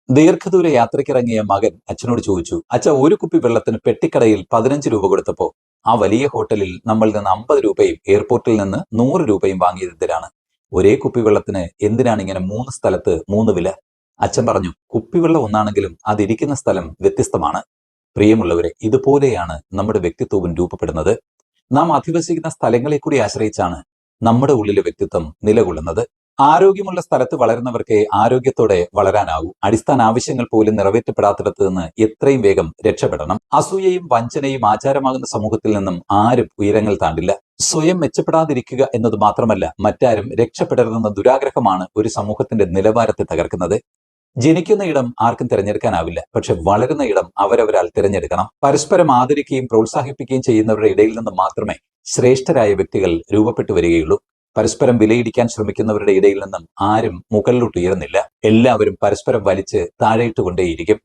ദീർഘദൂര യാത്രയ്ക്കിറങ്ങിയ മകൻ അച്ഛനോട് ചോദിച്ചു, അച്ഛ, ഒരു കുപ്പി വെള്ളത്തിന് പെട്ടിക്കടയിൽ 15 രൂപ കൊടുത്തപ്പോ ആ വലിയ ഹോട്ടലിൽ നമ്മളിൽ നിന്ന് 50 രൂപയും എയർപോർട്ടിൽ നിന്ന് 100 രൂപയും വാങ്ങിയത് എന്തിനാണ്? ഒരേ കുപ്പി വെള്ളത്തിന് എന്തിനാണ് ഇങ്ങനെ 3 സ്ഥലത്ത് 3 വില? അച്ഛൻ പറഞ്ഞു, കുപ്പിവെള്ളം ഒന്നാണെങ്കിലും അതിരിക്കുന്ന സ്ഥലം വ്യത്യസ്തമാണ്. പ്രിയമുള്ളവരെ, ഇതുപോലെയാണ് നമ്മുടെ വ്യക്തിത്വവും രൂപപ്പെടുന്നത്. നാം അധിവസിക്കുന്ന സ്ഥലങ്ങളെ കൂടി ആശ്രയിച്ചാണ് നമ്മുടെ ഉള്ളിലെ വ്യക്തിത്വം നിലകൊള്ളുന്നത്. ആരോഗ്യമുള്ള സ്ഥലത്ത് വളരുന്നവർക്ക് ആരോഗ്യത്തോടെ വളരാനാവൂ. അടിസ്ഥാന ആവശ്യങ്ങൾ പോലും നിറവേറ്റപ്പെടാത്തിടത്ത് നിന്ന് എത്രയും വേഗം രക്ഷപ്പെടണം. അസൂയയും വഞ്ചനയും ആചാരമാകുന്ന സമൂഹത്തിൽ നിന്നും ആരും ഉയരങ്ങൾ താണ്ടില്ല. സ്വയം മെച്ചപ്പെടാതിരിക്കുക എന്നത് മാത്രമല്ല, മറ്റാരും രക്ഷപ്പെടരുതെന്ന ദുരാഗ്രഹമാണ് ഒരു സമൂഹത്തിന്റെ നിലവാരത്തെ തകർക്കുന്നത്. ജനിക്കുന്ന ഇടം ആർക്കും തിരഞ്ഞെടുക്കാനാവില്ല, പക്ഷെ വളരുന്ന ഇടം അവരവരാൽ തിരഞ്ഞെടുക്കണം. പരസ്പരം ആദരിക്കുകയും പ്രോത്സാഹിപ്പിക്കുകയും ചെയ്യുന്നവരുടെ ഇടയിൽ നിന്ന് മാത്രമേ ശ്രേഷ്ഠരായ വ്യക്തികൾ രൂപപ്പെട്ടു വരികയുള്ളൂ. പരസ്പരം വിലയിടിക്കാൻ ശ്രമിക്കുന്നവരുടെ ഇടയിൽ നിന്നും ആരും മുകളിലോട്ട് ഉയരുന്നില്ല. എല്ലാവരും പരസ്പരം വലിച്ച് താഴെയിട്ടുകൊണ്ടേയിരിക്കും.